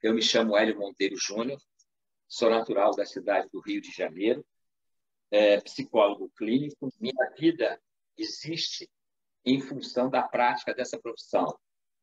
Eu me chamo Hélio Monteiro Júnior, sou natural da cidade do Rio de Janeiro, psicólogo clínico. Minha vida existe em função da prática dessa profissão.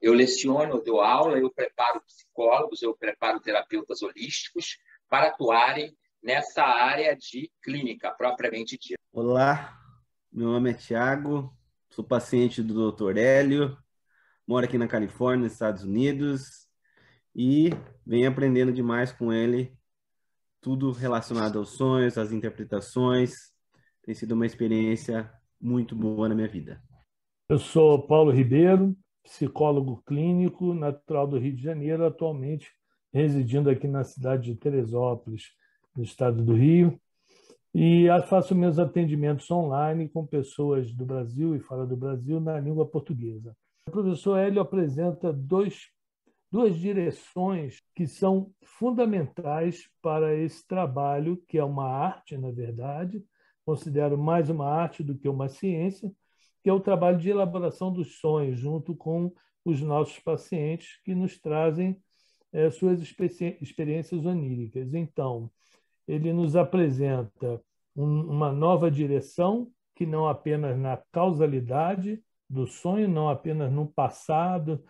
Eu leciono, eu dou aula, eu preparo psicólogos, eu preparo terapeutas holísticos para atuarem nessa área de clínica, propriamente dita. Olá, meu nome é Thiago, sou paciente do Dr. Hélio, moro aqui na Califórnia, nos Estados Unidos, e venho aprendendo demais com ele, tudo relacionado aos sonhos, às interpretações. Tem sido uma experiência muito boa na minha vida. Eu sou Paulo Ribeiro, psicólogo clínico, natural do Rio de Janeiro, atualmente residindo aqui na cidade de Teresópolis, no estado do Rio, e faço meus atendimentos online com pessoas do Brasil e fora do Brasil na língua portuguesa. O professor Hélio apresenta duas direções que são fundamentais para esse trabalho, que é uma arte, na verdade, considero mais uma arte do que uma ciência, que é o trabalho de elaboração dos sonhos, junto com os nossos pacientes, que nos trazem suas experiências oníricas. Então, ele nos apresenta uma nova direção, que não apenas na causalidade do sonho, não apenas no passado,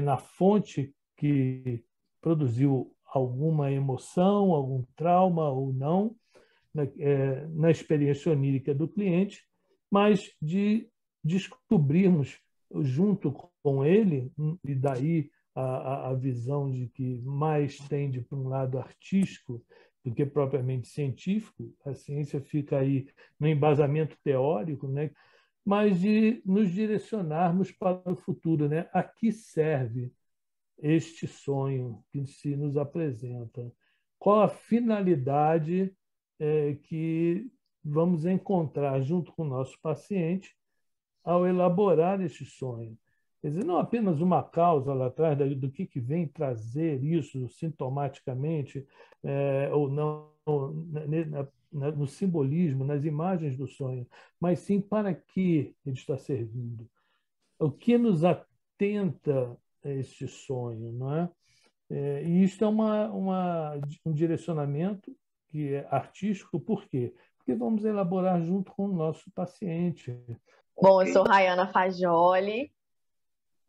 na fonte que produziu alguma emoção, algum trauma ou não, na experiência onírica do cliente, mas de descobrirmos junto com ele, e daí a visão de que mais tende para um lado artístico do que propriamente científico, a ciência fica aí no embasamento teórico, né? Mas de nos direcionarmos para o futuro, né? A que serve este sonho que se nos apresenta? Qual a finalidade que vamos encontrar junto com o nosso paciente ao elaborar este sonho? Quer dizer, não apenas uma causa lá atrás do que vem trazer isso sintomaticamente ou não no simbolismo, nas imagens do sonho, mas sim para que ele está servindo. O que nos atenta a este sonho, não é? E isto é um direcionamento que é artístico, por quê? Porque vamos elaborar junto com o nosso paciente. Bom, eu sou Rayana Fagioli,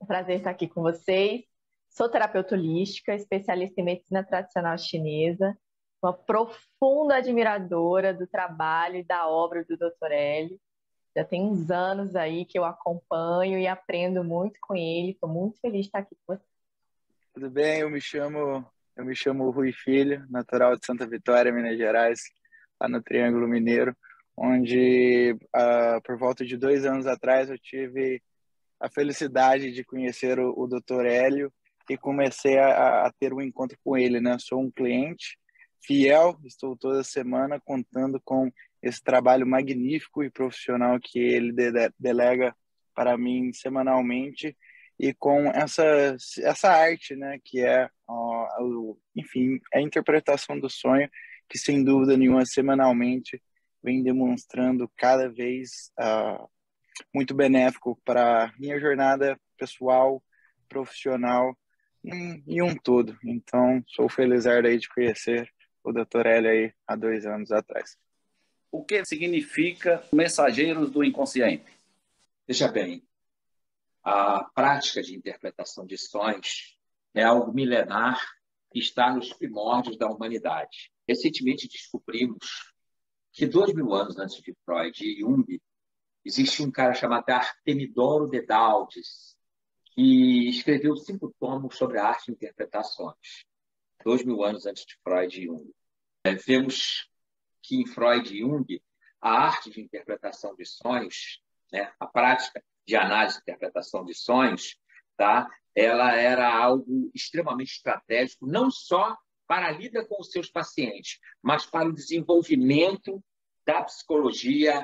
um prazer estar aqui com vocês. Sou terapeuta holística, especialista em medicina tradicional chinesa, uma profunda admiradora do trabalho e da obra do Dr. Hélio. Já tem uns anos aí que eu acompanho e aprendo muito com ele. Estou muito feliz de estar aqui com vocês. Tudo bem? Eu me chamo Rui Filho, natural de Santa Vitória, Minas Gerais, lá no Triângulo Mineiro, onde por volta de 2 anos atrás eu tive a felicidade de conhecer o Dr. Hélio e comecei a ter um encontro com ele, né? Sou um cliente fiel, estou toda semana contando com esse trabalho magnífico e profissional que ele delega para mim semanalmente, e com essa arte, né, que é, enfim, a interpretação do sonho, que sem dúvida nenhuma, semanalmente, vem demonstrando cada vez muito benéfico para minha jornada pessoal, profissional e um todo. Então, sou felizardo aí de conhecer o Dr. Hélio aí há 2 anos atrás. O que significa Mensageiros do Inconsciente? Veja bem, a prática de interpretação de sonhos é algo milenar que está nos primórdios da humanidade. Recentemente descobrimos que 2000 anos antes de Freud e Jung, existe um cara chamado Artemidoro Dedaldes, que escreveu 5 tomos sobre a arte de interpretações, 2000 anos antes de Freud e Jung. Vemos que em Freud e Jung, a arte de interpretação de sonhos, né, a prática de análise e interpretação de sonhos, tá, ela era algo extremamente estratégico, não só para a lida com os seus pacientes, mas para o desenvolvimento da psicologia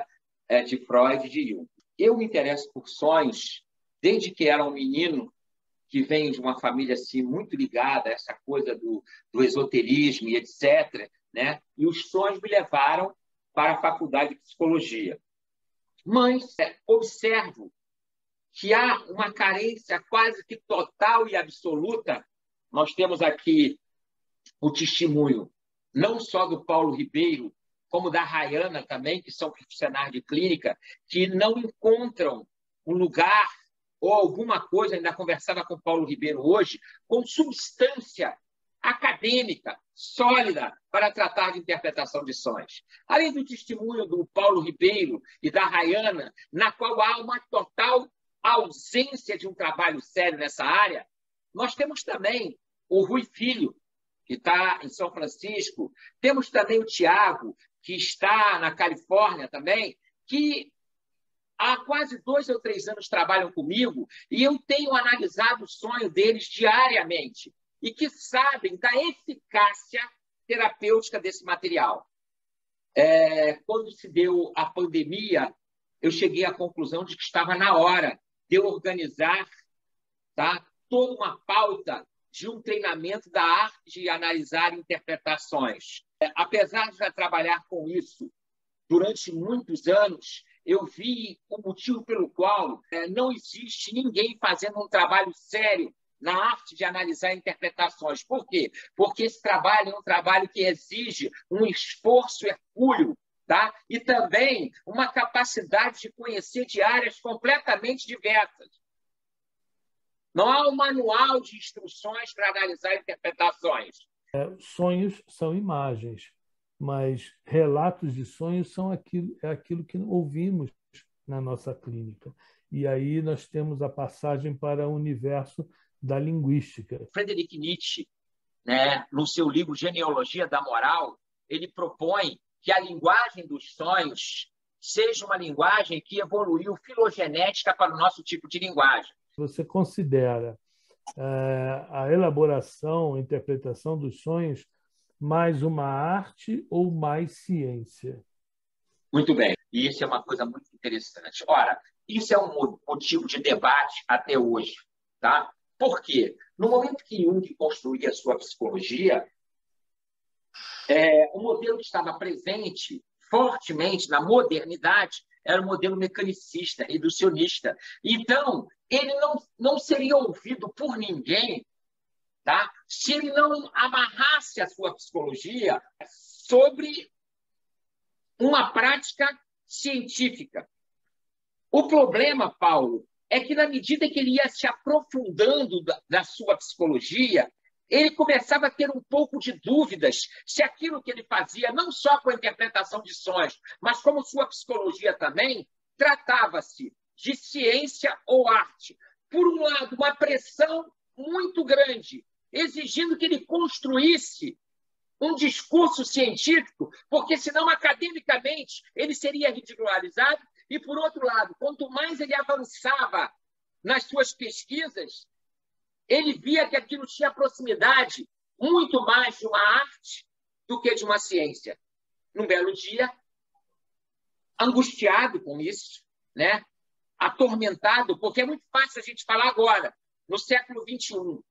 de Freud e de Jung. Eu me interesso por sonhos desde que era um menino que vem de uma família assim, muito ligada a essa coisa do esoterismo e etc., né? E os sonhos me levaram para a faculdade de psicologia. Mas observo que há uma carência quase que total e absoluta. Nós temos aqui o testemunho não só do Paulo Ribeiro, como da Rayana também, que são profissionais de clínica, que não encontram um lugar ou alguma coisa, ainda conversava com o Paulo Ribeiro hoje, com substância acadêmica, sólida, para tratar de interpretação de sonhos. Além do testemunho do Paulo Ribeiro e da Rayana, na qual há uma total ausência de um trabalho sério nessa área, nós temos também o Rui Filho, que está em São Francisco, temos também o Tiago, que está na Califórnia também, que há quase 2 ou 3 anos trabalham comigo e eu tenho analisado o sonho deles diariamente e que sabem da eficácia terapêutica desse material. Quando se deu a pandemia, eu cheguei à conclusão de que estava na hora de eu organizar, tá, toda uma pauta de um treinamento da arte de analisar interpretações. Apesar de já trabalhar com isso durante muitos anos, eu vi o motivo pelo qual não existe ninguém fazendo um trabalho sério na arte de analisar interpretações. Por quê? Porque esse trabalho é um trabalho que exige um esforço hercúleo, tá? E também uma capacidade de conhecer de áreas completamente diversas. Não há um manual de instruções para analisar interpretações. Sonhos são imagens, mas relatos de sonhos são aquilo que ouvimos na nossa clínica. E aí nós temos a passagem para o universo da linguística. Friedrich Nietzsche, né, no seu livro Genealogia da Moral, ele propõe que a linguagem dos sonhos seja uma linguagem que evoluiu filogenética para o nosso tipo de linguagem. Você considera a elaboração, a interpretação dos sonhos mais uma arte ou mais ciência? Muito bem. E isso é uma coisa muito interessante. Ora, isso é um motivo de debate até hoje, tá? Por quê? No momento que Jung construía a sua psicologia, o modelo que estava presente fortemente na modernidade era o modelo mecanicista, reducionista. Então, ele não seria ouvido por ninguém, tá? Se ele não amarrasse a sua psicologia sobre uma prática científica. O problema, Paulo, é que na medida que ele ia se aprofundando da sua psicologia, ele começava a ter um pouco de dúvidas se aquilo que ele fazia, não só com a interpretação de sonhos, mas como sua psicologia também, tratava-se de ciência ou arte. Por um lado, uma pressão muito grande, exigindo que ele construísse um discurso científico, porque senão, academicamente, ele seria ridicularizado. E, por outro lado, quanto mais ele avançava nas suas pesquisas, ele via que aquilo tinha proximidade muito mais de uma arte do que de uma ciência. Num belo dia, angustiado com isso, né? Atormentado, porque é muito fácil a gente falar agora, no século XXI,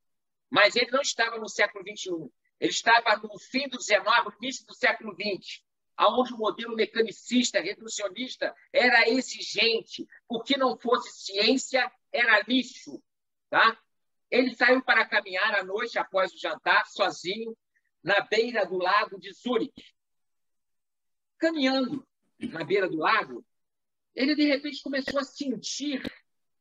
mas ele não estava no século XXI. Ele estava no fim do XIX, no início do século XX, onde o modelo mecanicista, reducionista, era exigente. O que não fosse ciência era lixo. Tá? Ele saiu para caminhar à noite, após o jantar, sozinho, na beira do lago de Zurique. Caminhando na beira do lago, ele, de repente, começou a sentir,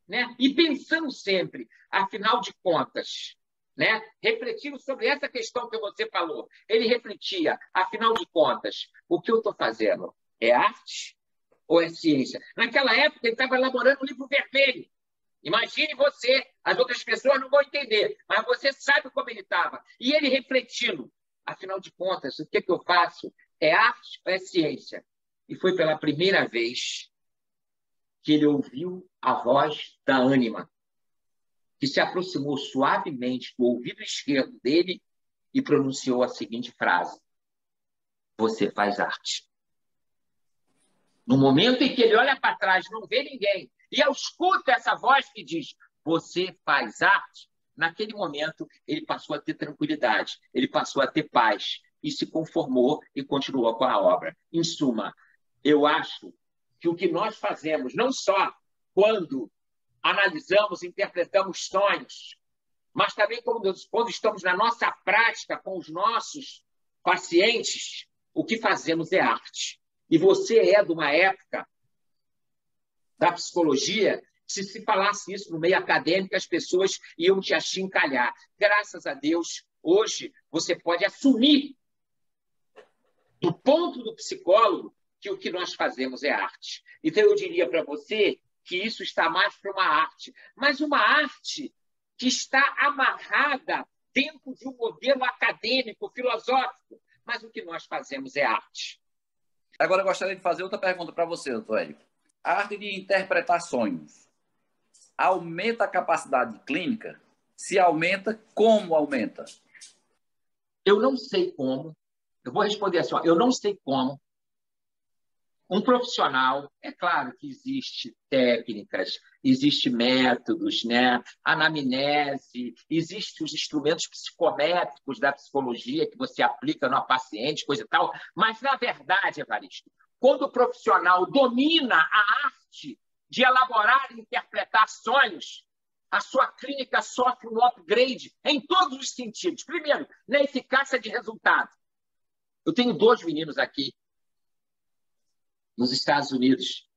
né? E pensando sempre, afinal de contas, né? Refletindo sobre essa questão que você falou. Ele refletia, afinal de contas, o que eu estou fazendo? É arte ou é ciência? Naquela época, ele estava elaborando o livro vermelho. Imagine você, as outras pessoas não vão entender, mas você sabe como ele estava. E ele refletindo, afinal de contas, o que eu faço? É arte ou é ciência? E foi pela primeira vez que ele ouviu a voz da ânima, que se aproximou suavemente do ouvido esquerdo dele e pronunciou a seguinte frase: você faz arte. No momento em que ele olha para trás, não vê ninguém, e eu escuto essa voz que diz, você faz arte, naquele momento ele passou a ter tranquilidade, ele passou a ter paz, e se conformou e continuou com a obra. Em suma, eu acho que o que nós fazemos, não só quando analisamos, interpretamos sonhos, mas também quando estamos na nossa prática com os nossos pacientes, o que fazemos é arte. E você é de uma época da psicologia, se falasse isso no meio acadêmico, as pessoas iam te achincalhar. Graças a Deus, hoje você pode assumir, do ponto do psicólogo, que o que nós fazemos é arte. Então, eu diria para você que isso está mais para uma arte, mas uma arte que está amarrada dentro de um modelo acadêmico, filosófico, mas o que nós fazemos é arte. Agora, eu gostaria de fazer outra pergunta para você, doutor Hélio. A arte de interpretar sonhos aumenta a capacidade clínica? Se aumenta, como aumenta? Eu não sei como. Eu vou responder assim, ó, eu não sei como. Um profissional, é claro que existe técnicas, existe métodos, né? Anamnese, existem os instrumentos psicométricos da psicologia que você aplica no paciente, coisa e tal, mas, na verdade, Evaristo, quando o profissional domina a arte de elaborar e interpretar sonhos, a sua clínica sofre um upgrade em todos os sentidos. Primeiro, na eficácia de resultado. Eu tenho 2 meninos aqui, nos Estados Unidos.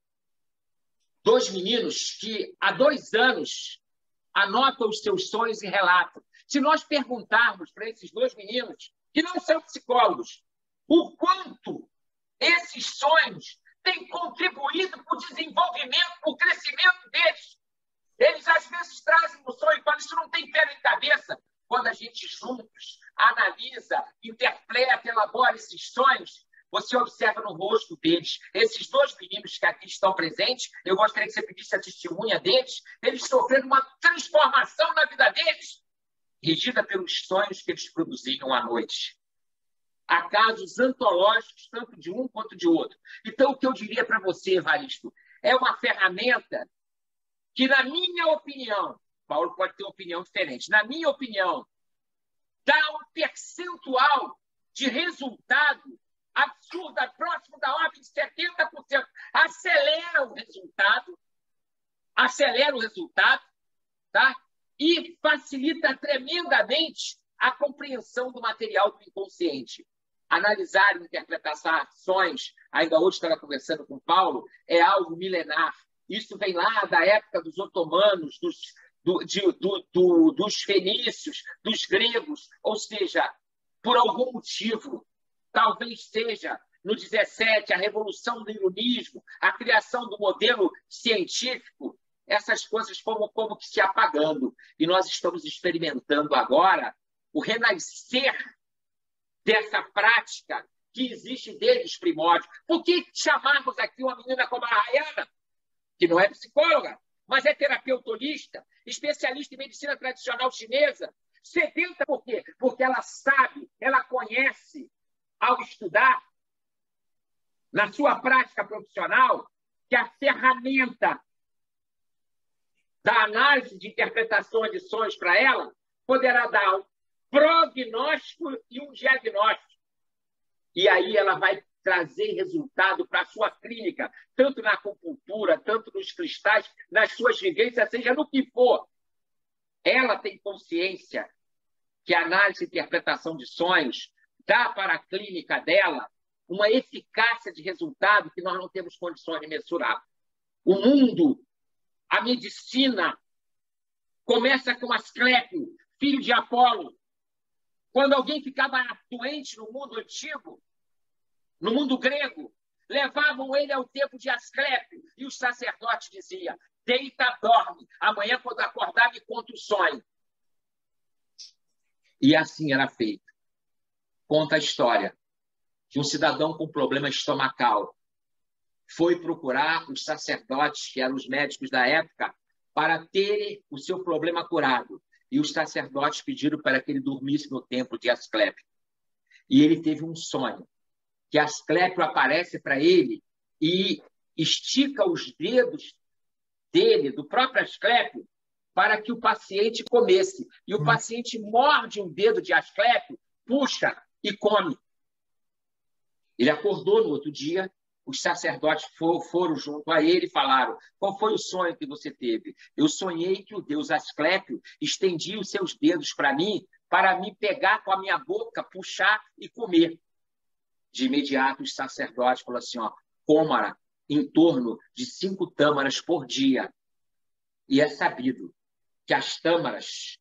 2 meninos que, há 2 anos, anotam os seus sonhos e relatam. Se nós perguntarmos para esses 2 meninos, que não são psicólogos, o quanto esses sonhos têm contribuído para o desenvolvimento, para o crescimento deles. Eles, às vezes, trazem um sonho e falam, isso não tem pé nem cabeça. Quando a gente juntos analisa, interpreta, elabora esses sonhos, você observa no rosto deles, esses 2 meninos que aqui estão presentes, eu gostaria que você pedisse a testemunha deles, eles sofreram uma transformação na vida deles, regida pelos sonhos que eles produziam à noite. Há casos antológicos, tanto de um quanto de outro. Então, o que eu diria para você, Evaristo, é uma ferramenta que, na minha opinião, Paulo pode ter uma opinião diferente, na minha opinião, dá um percentual de resultado absurda, próximo da ordem de 70%. Acelera o resultado, tá? E facilita tremendamente a compreensão do material do inconsciente. Analisar e interpretar ações, ainda hoje estava conversando com o Paulo, é algo milenar. Isso vem lá da época dos otomanos, dos fenícios, dos gregos, ou seja, por algum motivo, talvez seja no 17, a revolução do iluminismo, a criação do modelo científico, essas coisas foram como que se apagando. E nós estamos experimentando agora o renascer dessa prática que existe desde os primórdios. Por que chamarmos aqui uma menina como a Rayana, que não é psicóloga, mas é terapeuta holística, especialista em medicina tradicional chinesa, sedenta por quê? Porque ela sabe, ela conhece, ao estudar, na sua prática profissional, que a ferramenta da análise de interpretação de sonhos para ela poderá dar um prognóstico e um diagnóstico. E aí ela vai trazer resultado para a sua clínica, tanto na acupuntura, tanto nos cristais, nas suas vivências, seja no que for. Ela tem consciência que a análise e interpretação de sonhos dá para a clínica dela uma eficácia de resultado que nós não temos condições de mensurar. O mundo, a medicina, começa com Asclépio, filho de Apolo. Quando alguém ficava doente no mundo antigo, no mundo grego, levavam ele ao templo de Asclépio e os sacerdotes diziam, deita, dorme, amanhã quando acordar me conta o sonho. E assim era feito. Conta a história de um cidadão com problema estomacal foi procurar os sacerdotes, que eram os médicos da época, para terem o seu problema curado. E os sacerdotes pediram para que ele dormisse no templo de Asclépio. E ele teve um sonho, que Asclépio aparece para ele e estica os dedos dele, do próprio Asclépio, para que o paciente comesse. E o paciente morde um dedo de Asclépio, puxa e come. Ele acordou no outro dia, os sacerdotes foram junto a ele e falaram: qual foi o sonho que você teve? Eu sonhei que o deus Asclépio estendia os seus dedos para me pegar com a minha boca, puxar e comer. De imediato, os sacerdotes falaram assim: coma em torno de 5 tâmaras por dia. E é sabido que as tâmaras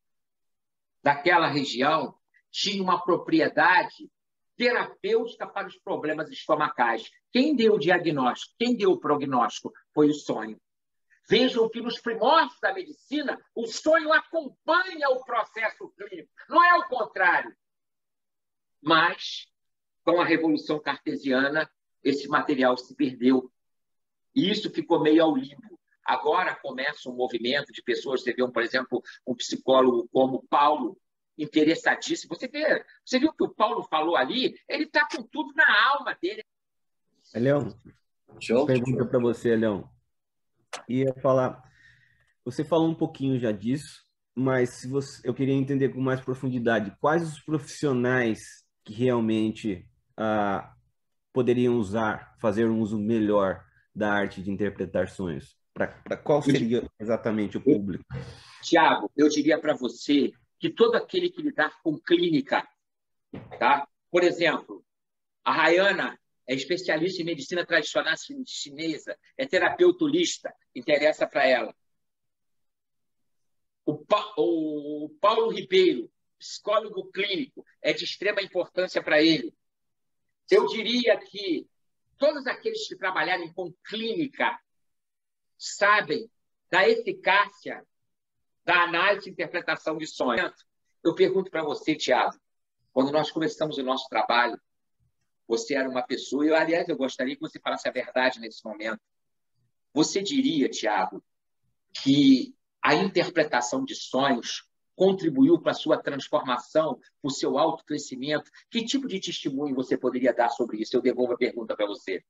daquela região tinham uma propriedade terapêutica para os problemas estomacais. Quem deu o diagnóstico, quem deu o prognóstico foi o sonho. Vejam que nos primórdios da medicina, o sonho acompanha o processo clínico, não é o contrário. Mas, com a Revolução Cartesiana, esse material se perdeu. E isso ficou meio ao limbo. Agora começa um movimento de pessoas, você vê, por exemplo, um psicólogo como Paulo, interessadíssimo. Você viu o que o Paulo falou ali? Ele está com tudo na alma dele. Leão, pergunta para você, Leão. Ia falar, você falou um pouquinho já disso, mas eu queria entender com mais profundidade quais os profissionais que realmente poderiam fazer um uso melhor da arte de interpretar sonhos. Para qual seria exatamente o público? Tiago, eu diria para você que todo aquele que lidar com clínica, tá? Por exemplo, a Rayana é especialista em medicina tradicional chinesa, é terapeuta holística, interessa para ela. O Paulo Ribeiro, psicólogo clínico, é de extrema importância para ele. Eu diria que todos aqueles que trabalharem com clínica sabem da eficácia da análise e interpretação de sonhos. Eu pergunto para você, Tiago, quando nós começamos o nosso trabalho, você era uma pessoa, aliás, eu gostaria que você falasse a verdade nesse momento. Você diria, Tiago, que a interpretação de sonhos contribuiu para a sua transformação, para o seu autocrescimento? Que tipo de testemunho você poderia dar sobre isso? Eu devolvo a pergunta para você.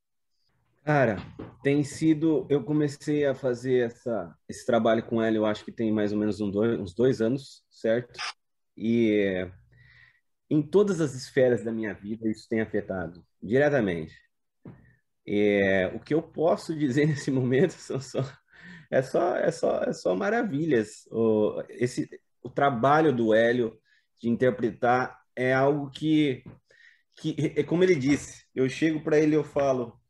Cara, tem sido... Eu comecei a fazer esse trabalho com ela, eu acho que tem mais ou menos uns 2 anos, certo? E em todas as esferas da minha vida isso tem afetado diretamente. O que eu posso dizer nesse momento é só maravilhas. O trabalho do Hélio de interpretar é algo que é como ele disse. Eu chego para ele e eu falo: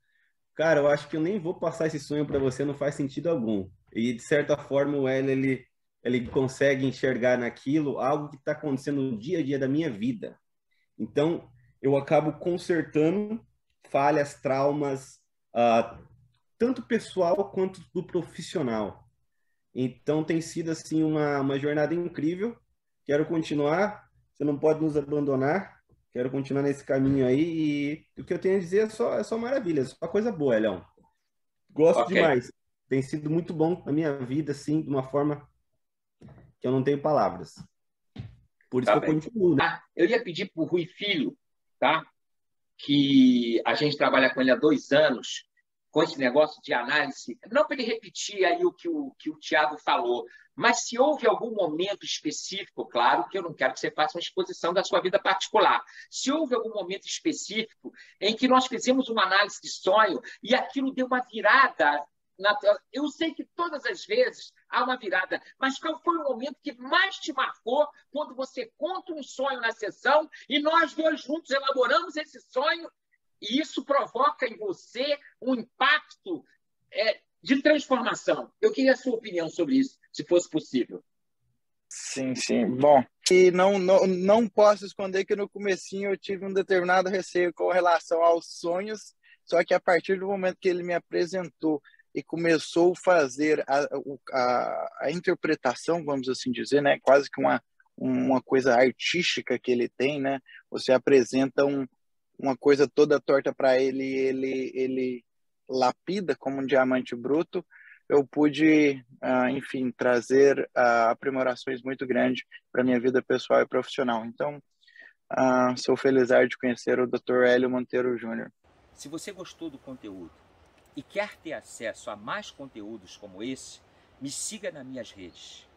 cara, eu acho que eu nem vou passar esse sonho para você, não faz sentido algum. E, de certa forma, o Hélio, ele consegue enxergar naquilo algo que está acontecendo no dia a dia da minha vida. Então, eu acabo consertando falhas, traumas, tanto pessoal quanto do profissional. Então, tem sido, assim, uma jornada incrível. Quero continuar, você não pode nos abandonar. Quero continuar nesse caminho aí e o que eu tenho a dizer é só maravilha, é só coisa boa, Leão. Gosto demais. Tem sido muito bom na minha vida, assim, de uma forma que eu não tenho palavras. Por isso que eu continuo, né? Eu ia pedir para o Rui Filho, tá? Que a gente trabalha com ele há 2 anos, com esse negócio de análise, não para ele repetir aí o que o Tiago falou, mas se houve algum momento específico, claro que eu não quero que você faça uma exposição da sua vida particular, se houve algum momento específico em que nós fizemos uma análise de sonho e aquilo deu uma virada, eu sei que todas as vezes há uma virada, mas qual foi o momento que mais te marcou quando você conta um sonho na sessão e nós 2 juntos elaboramos esse sonho e isso provoca em você um impacto de transformação? Eu queria a sua opinião sobre isso, se fosse possível. Sim, sim. Bom, e não posso esconder que no comecinho eu tive um determinado receio com relação aos sonhos, só que a partir do momento que ele me apresentou e começou a fazer a interpretação, vamos assim dizer, né? Quase que uma coisa artística que ele tem, né? Você apresenta uma coisa toda torta para ele lapida como um diamante bruto. Eu pude, enfim, trazer aprimorações muito grandes para minha vida pessoal e profissional. Então, sou feliz de conhecer o Dr. Hélio Monteiro Júnior. Se você gostou do conteúdo e quer ter acesso a mais conteúdos como esse, me siga nas minhas redes.